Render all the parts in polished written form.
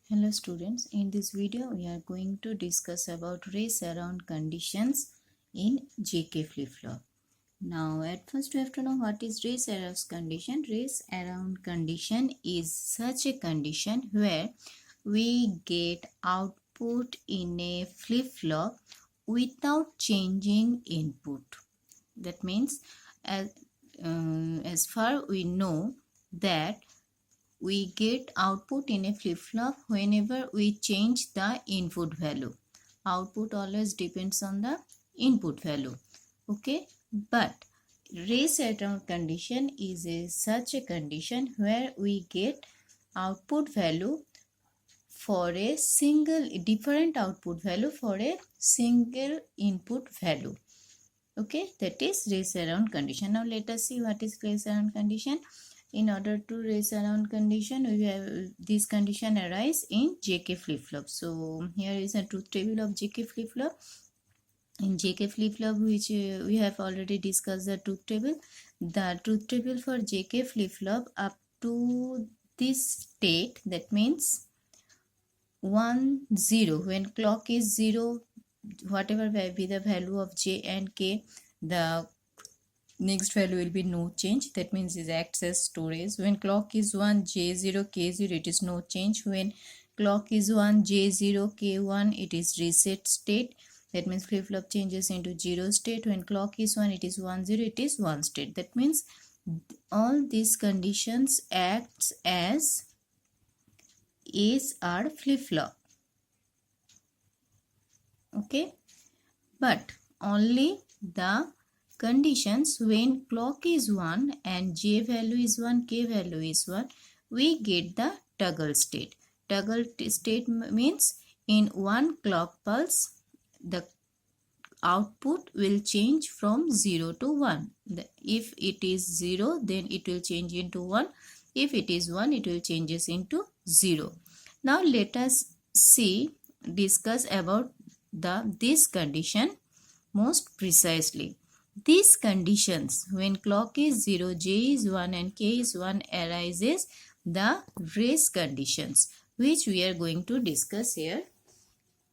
Hello students, in this video we are going to discuss about race around conditions in JK flip-flop. Now at first we have to know what is race around condition. Race around condition is such a condition where we get output in a flip-flop without changing input. That means as far we know that we get output in a flip-flop whenever we change the input value. Output always depends on the input value. Okay, but race around condition is such a condition where we get output value for a single different output value for a single input value. Okay, that is race around condition. Now let us see what is race around condition. In order to race around condition, we have this condition arise in JK flip-flop. So here is a truth table of JK flip-flop. In JK flip-flop, which we have already discussed the truth table. The truth table for JK flip-flop up to this state, that means 1 0, when clock is 0, whatever be the value of J and K, the next value will be no change. That means it acts as storage. When clock is 1 J0 K0, it is no change. When clock is 1 J0 K1, it is reset state. That means flip-flop changes into 0 state. When clock is 1, it is 1 0, it is 1 state. That means all these conditions acts as SR flip-flop. Okay, but only the conditions when clock is 1 and J value is 1, K value is 1, we get the toggle state. Toggle state means in one clock pulse, the output will change from 0 to 1. If it is 0, then it will change into 1. If it is 1, it will changes into 0. Now let us discuss about this condition most precisely. These conditions when clock is 0, J is 1 and K is 1 arises the race conditions, which we are going to discuss here.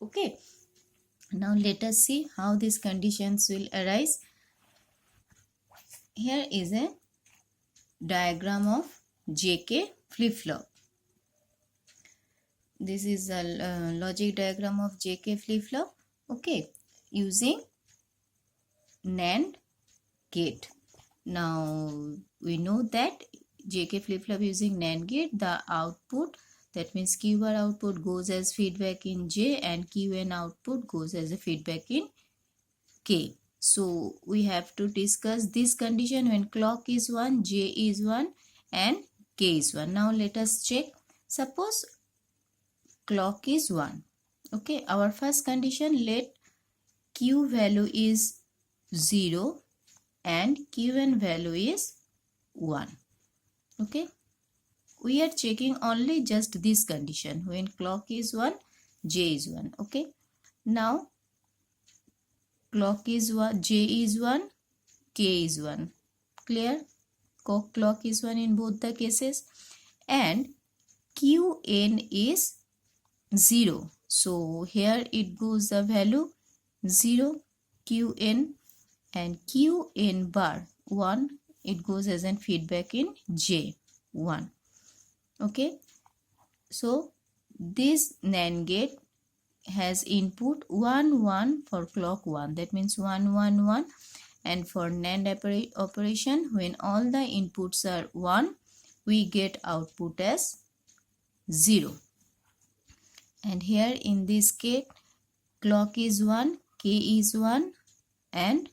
Okay, now let us see how these conditions will arise. Here is a diagram of JK flip-flop. This is a logic diagram of JK flip-flop. Okay, using NAND gate. Now we know that JK flip-flop using NAND gate, the output, that means Q bar output goes as feedback in J and QN output goes as a feedback in K. So we have to discuss this condition when clock is 1, J is 1 and K is 1. Now let us check. Suppose clock is 1. Okay, our first condition, let Q value is 0 and QN value is 1. Okay, we are checking only just this condition when clock is 1, J is 1. Okay, now clock is 1, J is 1, K is 1. Clear? Clock is 1 in both the cases and QN is 0. So here it goes the value 0, QN, and QN bar 1, it goes as a feedback in J 1. Okay, so this NAND gate has input 1 1 for clock 1, that means 1 1 1, and for NAND operation when all the inputs are 1, we get output as 0. And here in this case, clock is 1, K is 1 and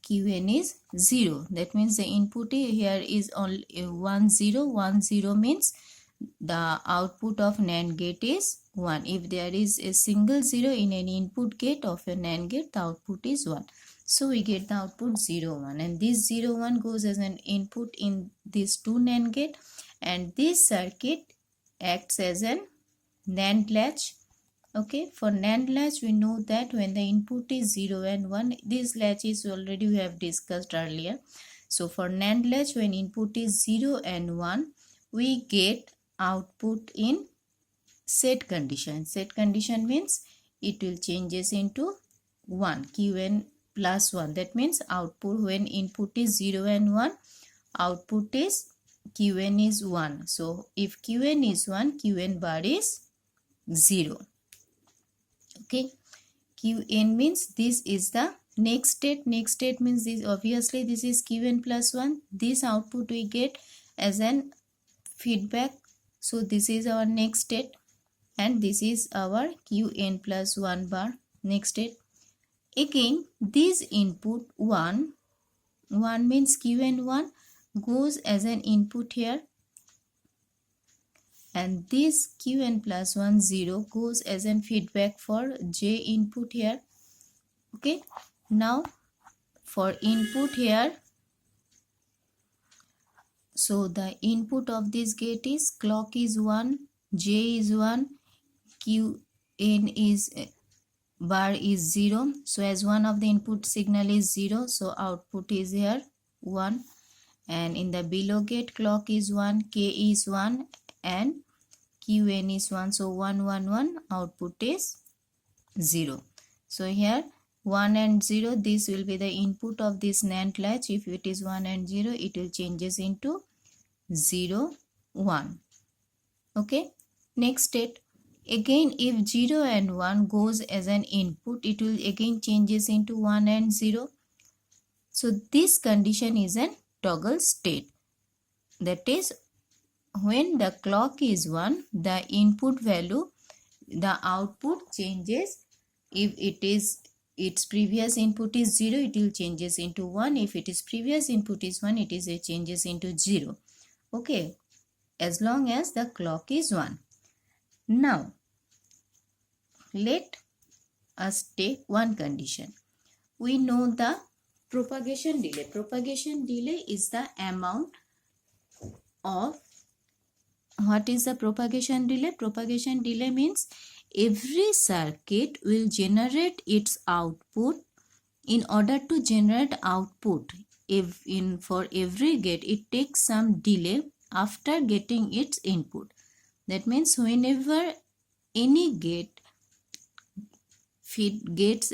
QN is 0. That means the input here is only 1 0. 1 0 means the output of NAND gate is 1. If there is a single 0 in any input gate of a NAND gate, the output is 1. So we get the output 0 1, and this 0 1 goes as an input in these two NAND gate, and this circuit acts as an NAND latch. Okay, for NAND latch we know that when the input is 0 and 1, this latch is already we have discussed earlier. So for NAND latch, when input is 0 and 1, we get output in set condition. Set condition means it will changes into 1, qn plus 1. That means output when input is 0 and 1, output is qn is 1. So if qn is 1, qn bar is 0. Okay, qn means this is the next state. Next state means this, obviously this is qn plus 1. This output we get as an feedback. So this is our next state, and this is our qn plus 1 bar next state. Again this input 1 means qn 1 goes as an input here, and this qn plus 1 0 goes as an feedback for j input here. Okay, now for input here, so the input of this gate is clock is 1, j is 1, qn is bar is 0. So as one of the input signal is 0, so output is here 1, and in the below gate clock is 1, k is 1, and qn is 1. So 1 1 1, output is 0. So here 1 and 0, this will be the input of this NAND latch. If it is 1 and 0, it will changes into 0 1. Okay, next state. Again if 0 and 1 goes as an input, it will again changes into 1 and 0. So this condition is an toggle state. That is, when the clock is 1, the input value, the output changes. If it is its previous input is 0, it will changes into 1. If it is previous input is 1, it is a changes into 0. Okay, as long as the clock is 1. Now let us take one condition. We know the propagation delay. Propagation delay is the amount of, what is the propagation delay? Propagation delay means every circuit will generate its output. In order to generate output, if for every gate it takes some delay after getting its input. That means whenever any gate gets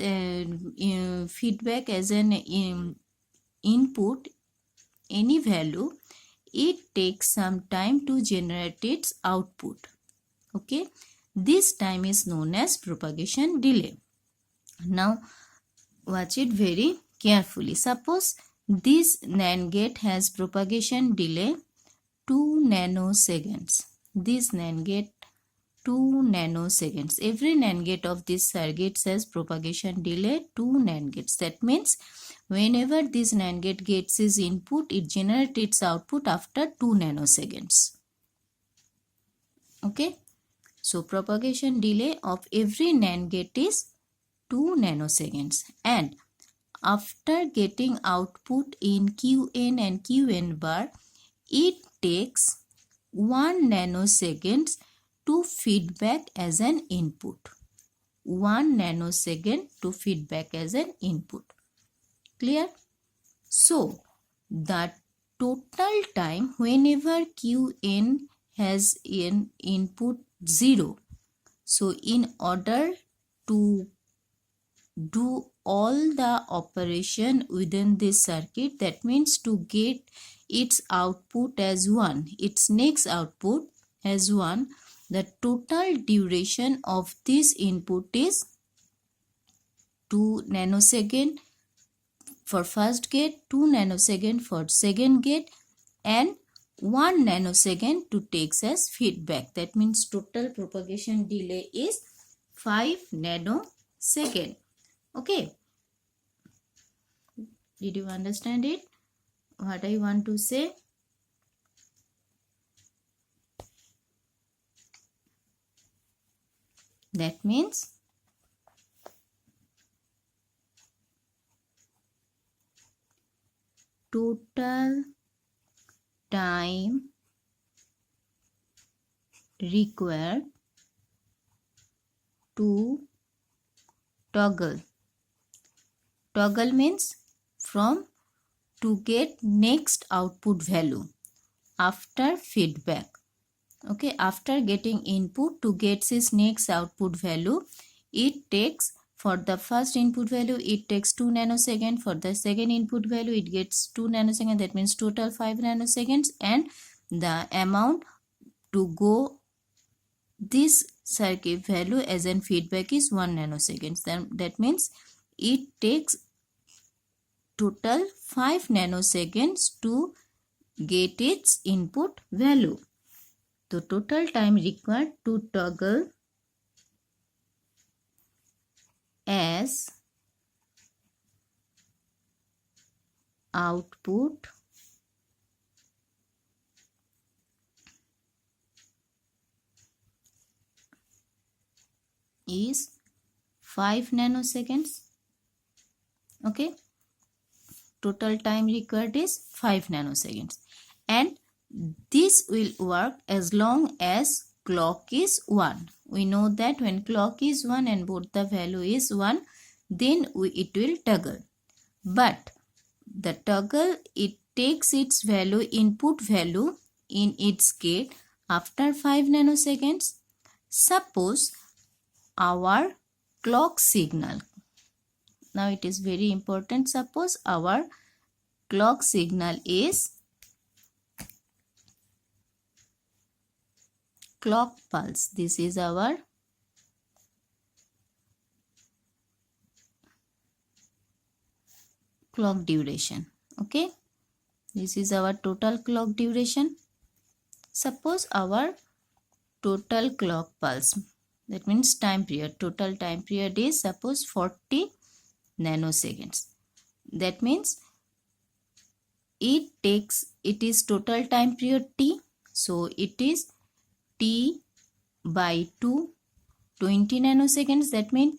feedback as an input, any value, it takes some time to generate its output. Okay, this time is known as propagation delay. Now watch it very carefully. Suppose this NAND gate has propagation delay 2 nanoseconds. This NAND gate 2 nanoseconds. Every NAND gate of this circuit says propagation delay 2 NAND gates. That means whenever this NAND gate gets its input, it generates its output after 2 nanoseconds. Okay, so propagation delay of every NAND gate is 2 nanoseconds, and after getting output in qn and qn bar, it takes 1 nanosecond to feedback as an input. 1 nanosecond to feedback as an input. Clear? So the total time whenever qn has an input 0, so in order to do all the operation within this circuit, that means to get its output as 1, its next output as 1, the total duration of this input is 2 nanosecond for first gate, 2 nanosecond for second gate, and 1 nanosecond to takes as feedback. That means total propagation delay is 5 nanosecond. Okay, did you understand it? What I want to say? That means total time required to toggle. Toggle means from to get next output value after feedback. Okay, after getting input to get its next output value, it takes, for the first input value it takes 2 nanoseconds, for the second input value it gets 2 nanoseconds, that means total 5 nanoseconds, and the amount to go this circuit value as an feedback is 1 nanoseconds. Then that means it takes total 5 nanoseconds to get its input value. The total time required to toggle as output is 5 nanoseconds. Okay, total time required is 5 nanoseconds, and this will work as long as clock is 1. We know that when clock is 1 and both the value is 1, then it will toggle. But the toggle, it takes its value, input value in its gate after 5 nanoseconds. Suppose our clock signal, now it is very important, suppose our clock signal is clock pulse. This is our clock duration. Okay, this is our total clock duration. Suppose our total clock pulse, that means time period, total time period is suppose 40 nanoseconds. That means it is total time period t, so it is t by 2, 20 nanoseconds. That means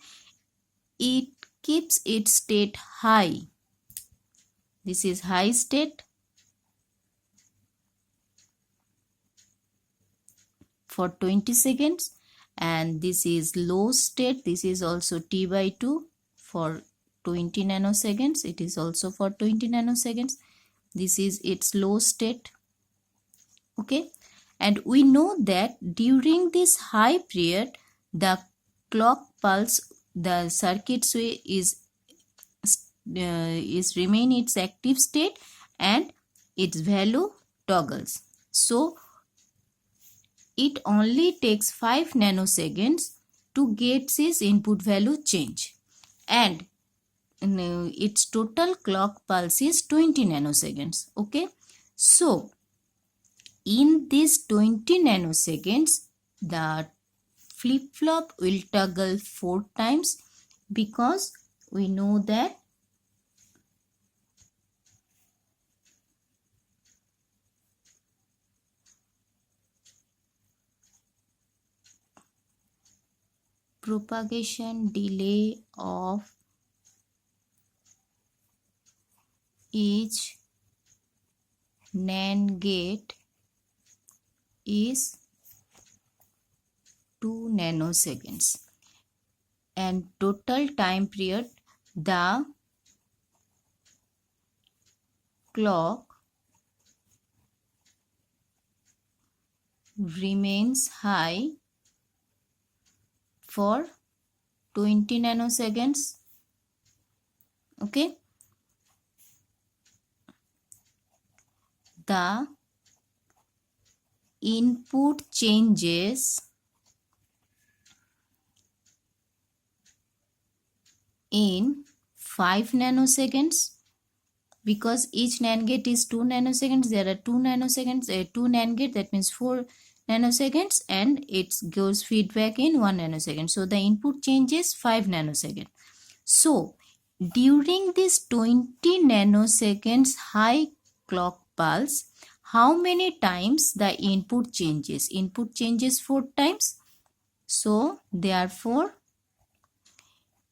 it keeps its state high. This is high state for 20 seconds, and this is low state. This is also t by 2 for 20 nanoseconds. It is also for 20 nanoseconds. This is its low state. Okay, and we know that during this high period the clock pulse, the circuit switch is remain its active state and its value toggles. So it only takes 5 nanoseconds to get its input value change, and its total clock pulse is 20 nanoseconds. Okay, so in this 20 nanoseconds the flip-flop will toggle 4 times, because we know that propagation delay of each NAND gate is 2 nanoseconds, and total time period the clock remains high for 20 nanoseconds. Okay, the input changes in 5 nanoseconds, because each NAND gate is 2 nanoseconds. There are 2 nanoseconds, 2 NAND gate, that means 4 nanoseconds, and it goes feedback in 1 nanosecond. So the input changes 5 nanoseconds. So during this 20 nanoseconds high clock pulse, how many times the input changes? Input changes 4 times. So therefore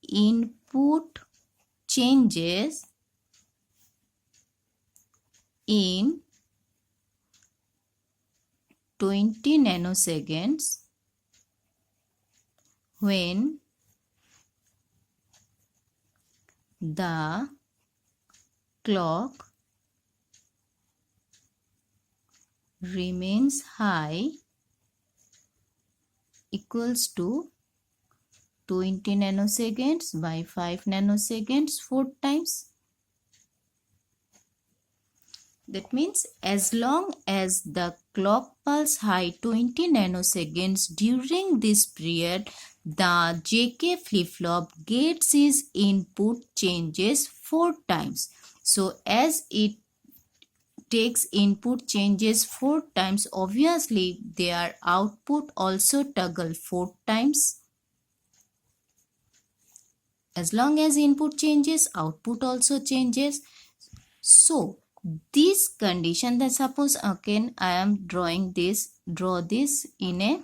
input changes in 20 nanoseconds when the clock remains high equals to 20 nanoseconds by 5 nanoseconds 4 times. That means as long as the clock pulse high 20 nanoseconds during this period, the JK flip-flop gets its input changes 4 times. So as it takes input changes 4 times, obviously their output also toggle 4 times. As long as input changes, output also changes. So this condition, that suppose again I am drawing this, draw this in a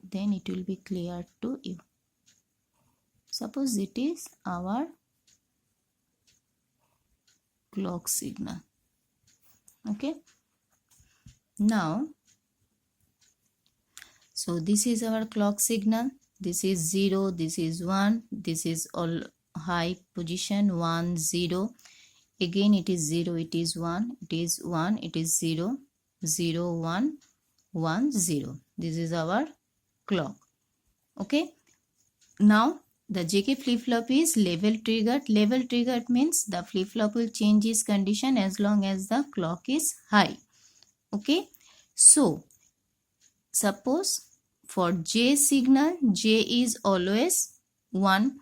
then it will be clear to you. Suppose it is our clock signal. Okay, now so this is our clock signal. This is 0, this is 1, this is all high position 1 0. Again it is 0, it is 1, it is 1, it is 0 0 1 1 0. This is our clock. Okay, now the JK flip-flop is level triggered. Level triggered means the flip-flop will change its condition as long as the clock is high. Okay, so suppose for J signal, J is always 1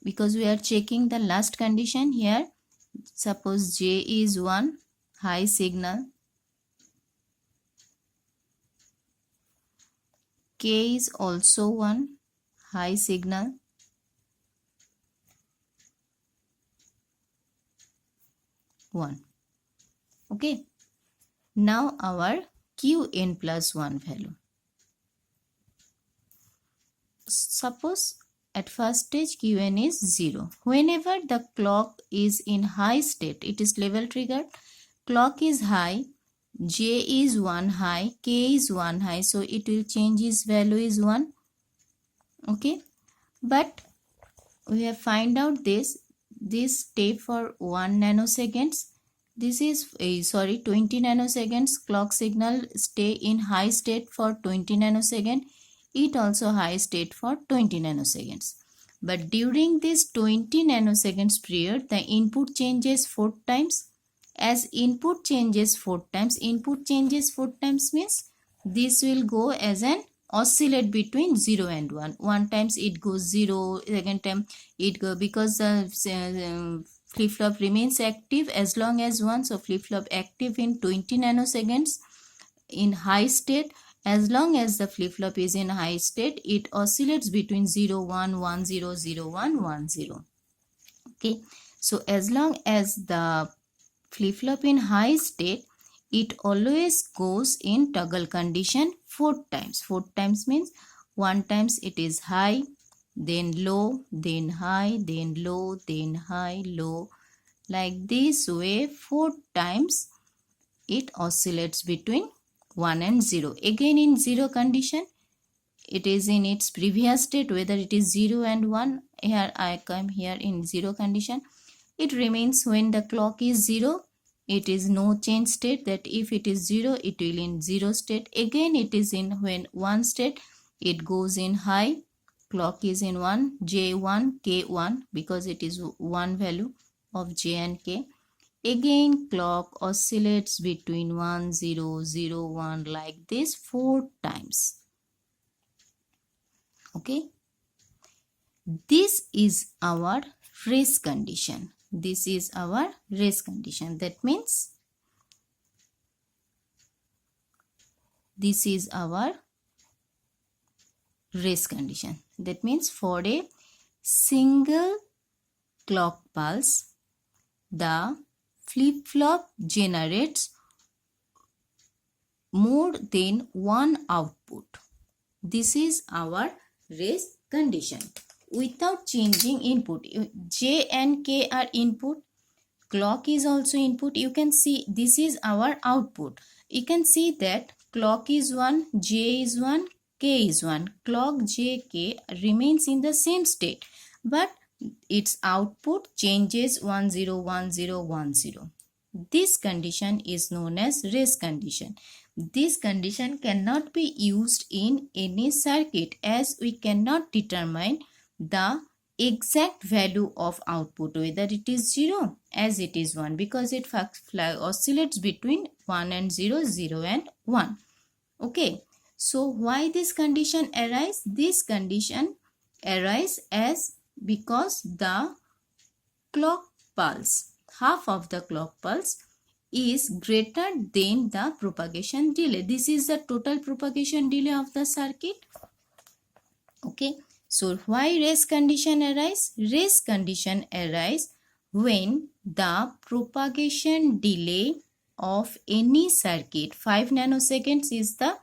because we are checking the last condition here. Suppose J is 1, high signal. K is also 1, high signal. One. Okay. Now our Qn plus 1 value. Suppose at first stage Qn is 0. Whenever the clock is in high state, it is level triggered. Clock is high, J is 1 high, K is 1 high, so it will change its value is 1. Okay, but we have find out this step for 1 nanoseconds. This is 20 nanoseconds. Clock signal stay in high state for 20 nanoseconds. It also high state for 20 nanoseconds. But during this 20 nanoseconds period, the input changes 4 times. As input changes 4 times, means this will go as an oscillate between 0 and 1. One times it goes 0, second time it go, because the flip-flop remains active as long as 1. So flip-flop active in 20 nanoseconds in high state. As long as the flip-flop is in high state, it oscillates between 0 1 1 0 0 1 1 0. Okay, so as long as the flip-flop in high state, it always goes in toggle condition 4 times. 4 times means 1 times it is high, then low, then high, then low, then high, low. Like this way 4 times it oscillates between 1 and 0. Again in 0 condition, it is in its previous state, whether it is 0 and 1. Here I come here in 0 condition. It remains when the clock is 0. It is no change state, that if it is 0, it will in 0 state. Again it is in when 1 state, it goes in high. Clock is in 1, J1, K1, because it is 1 value of J and K. Again clock oscillates between 1 0 0 1 like this 4 times. Okay, this is our rest condition. This is our rest condition. That means this is our rest condition. That means for a single clock pulse, the flip-flop generates more than one output. This is our rest condition. Without changing input, J and K are input, clock is also input. You can see this is our output. You can see that clock is 1, J is 1, K is 1. Clock J, K remains in the same state, but its output changes 101010. This condition is known as race condition. This condition cannot be used in any circuit as we cannot determine the exact value of output, whether it is 0 as it is 1, because it oscillates between 1 and 0, 0 and 1. Okay, so why this condition arise? This condition arise as because the clock pulse, half of the clock pulse is greater than the propagation delay. This is the total propagation delay of the circuit. Okay, so why race condition arise? Race condition arise when the propagation delay of any circuit, 5 nanoseconds is the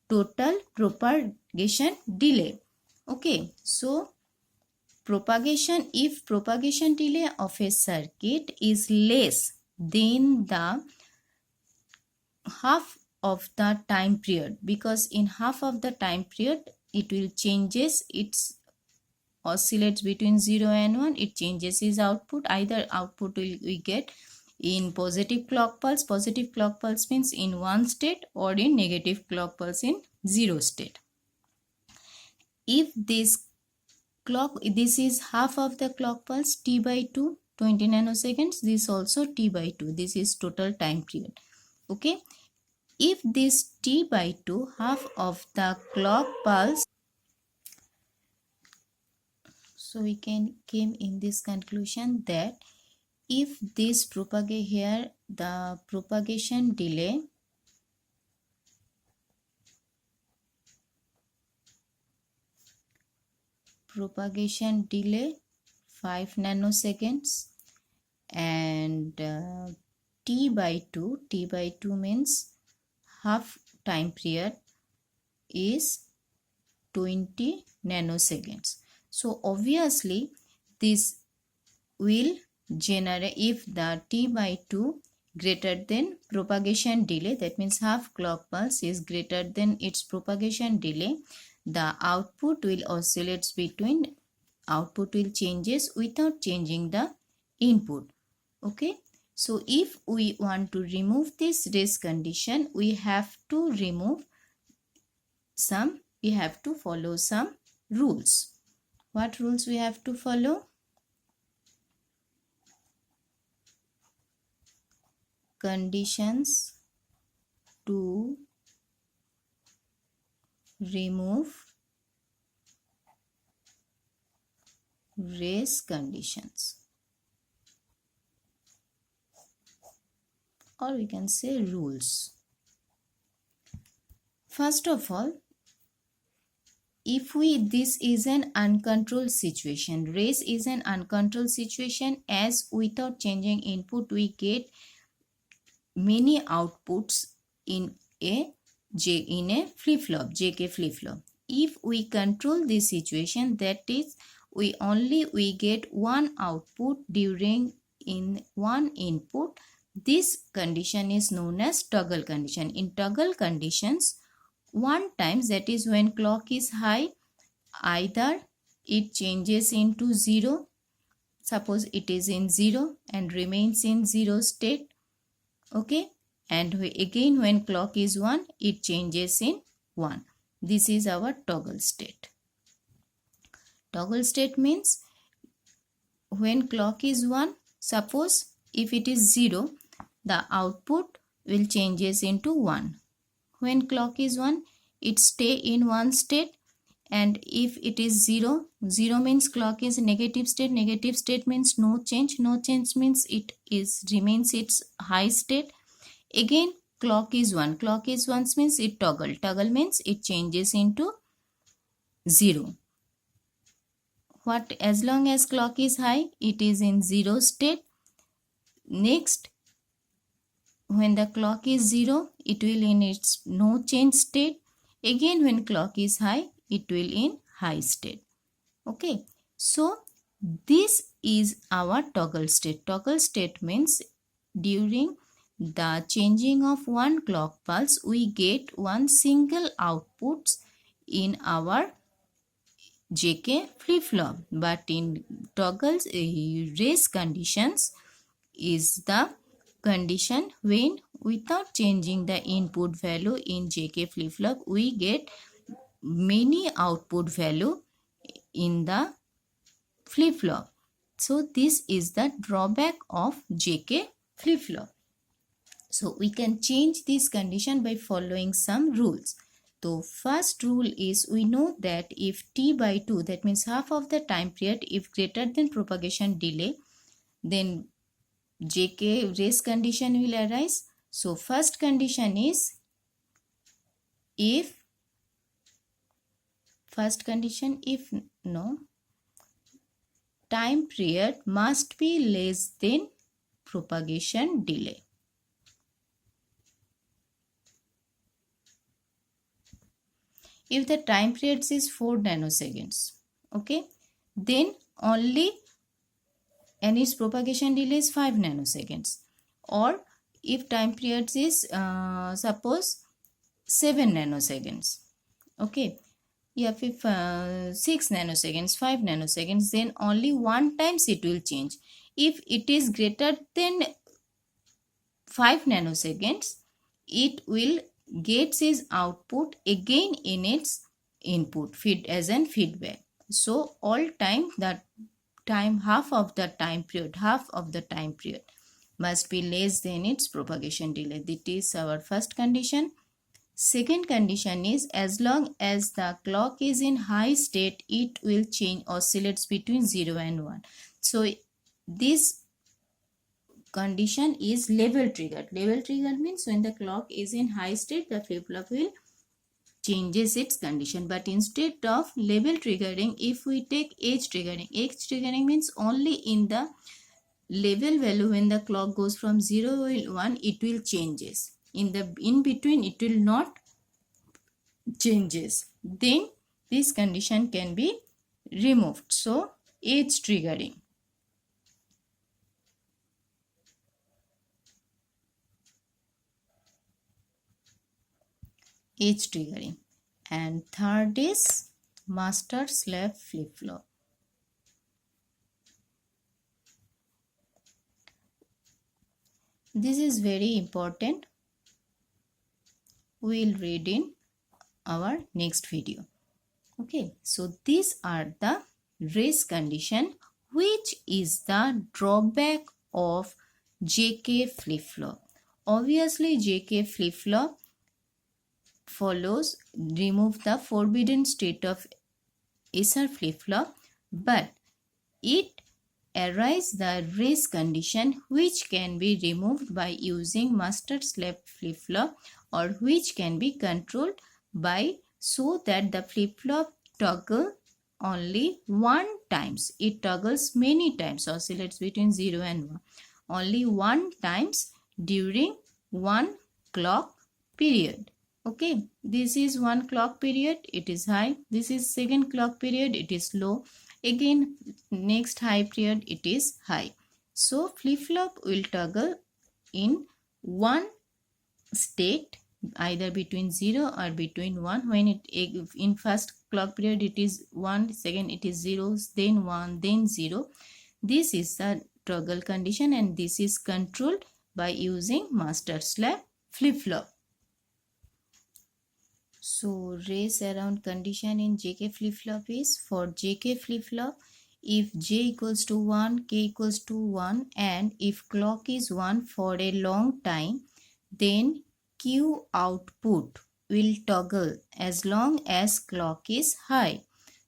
total propagation delay. Okay, so if propagation delay of a circuit is less than the half of the time period, because in half of the time period it will changes, its oscillates between 0 and 1, it changes its output. Either output we get in positive clock pulse. Positive clock pulse means in 1 state, or in negative clock pulse in 0 state. If this is half of the clock pulse, t by 2, 20 nanoseconds, this also t by 2, this is total time period. Okay, if this t by 2, half of the clock pulse, so we can came in this conclusion that if this propagate here, the propagation delay propagation delay 5 nanoseconds, and t by 2 means half time period is 20 nanoseconds. So obviously this will generate, if the t by 2 greater than propagation delay, that means half clock pulse is greater than its propagation delay, the output will oscillate between, output will changes without changing the input. Okay, so if we want to remove this race condition, we have to follow some rules. What rules we have to follow? Conditions to remove race conditions, or we can say rules. First of all, if this is an uncontrolled situation, race is an uncontrolled situation, as without changing input we get many outputs in a flip-flop, JK flip-flop. If we control this situation, that is we get one output during in one input, this condition is known as toggle condition. In toggle conditions, one times, that is when clock is high, either it changes into 0, suppose it is in 0 and remains in 0 state. Okay, and again when clock is 1, it changes in 1. This is our toggle state. Toggle state means when clock is 1, suppose if it is 0, the output will changes into 1. When clock is 1, it stay in one state, and if it is 0, 0 means clock is negative state. Negative state means no change. No change means it remains its high state. Again clock is 1. Clock is 1 means it toggle. Toggle means it changes into 0. As long as clock is high, it is in 0 state. Next, when the clock is 0, it will in its no change state. Again when clock is high, it will in high state. Okay, so this is our toggle state. Toggle state means during the changing of one clock pulse, we get one single output in our JK flip-flop, but in toggles race conditions is the condition when without changing the input value in JK flip-flop we get many output value in the flip-flop. So this is the drawback of JK flip-flop. So we can change this condition by following some rules. So first rule is, we know that if t by 2, that means half of the time period, if greater than propagation delay, then JK race condition will arise. So first condition is, if no, time period must be less than propagation delay. If the time period is 4 nanoseconds, okay, then only, and its propagation delay is 5 nanoseconds. Or if time period is suppose 7 nanoseconds, okay, yeah, if 6 nanoseconds, 5 nanoseconds, then only one times it will change. If it is greater than 5 nanoseconds, it will get its output again in its input feed as an feedback. So all time, that time, half of the time period must be less than its propagation delay. That is our first condition. Second condition is, as long as the clock is in high state, it will change, oscillates between 0 and 1. So this condition is level triggered. Level triggered means when the clock is in high state, the flip-flop will changes its condition. But instead of level triggering, if we take edge triggering means only in the level value, when the clock goes from 0 to 1, it will changes. In between, it will not changes. Then this condition can be removed. So edge triggering. Edge triggering. And third is master slave flip-flop. This is very important. We will read in our next video. Okay, so these are the race condition, which is the drawback of JK flip-flop. Obviously, JK flip-flop follows, remove the forbidden state of SR flip-flop, but it arise the race condition, which can be removed by using master slave flip-flop, or which can be controlled by, so that the flip-flop toggle only one times. It toggles many times, oscillates between 0 and 1. Only one times during one clock period. Okay, this is one clock period, it is high. This is second clock period, it is low. Again, next high period, it is high. So flip-flop will toggle in one state, either between 0 or between 1. When it in first clock period it is 1, second it is 0, then 1, then 0. This is the toggle condition, and this is controlled by using master slave flip-flop. So race around condition in JK flip-flop is, for JK flip-flop, if J equals to 1, K equals to 1, and if clock is 1 for a long time, then Q output will toggle as long as clock is high,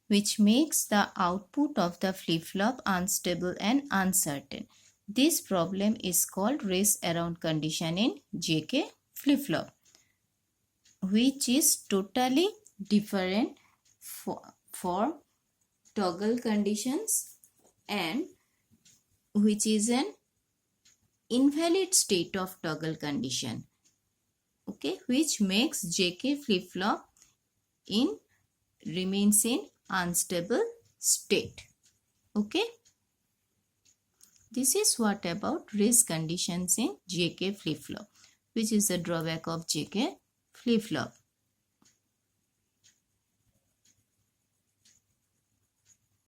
which makes the output of the flip-flop unstable and uncertain. This problem is called race around condition in JK flip-flop, which is totally different for toggle conditions, and which is an invalid state of toggle condition, okay, which makes JK flip-flop remains in unstable state. Okay, this is what about race conditions in JK flip-flop, which is the drawback of JK flip-flop.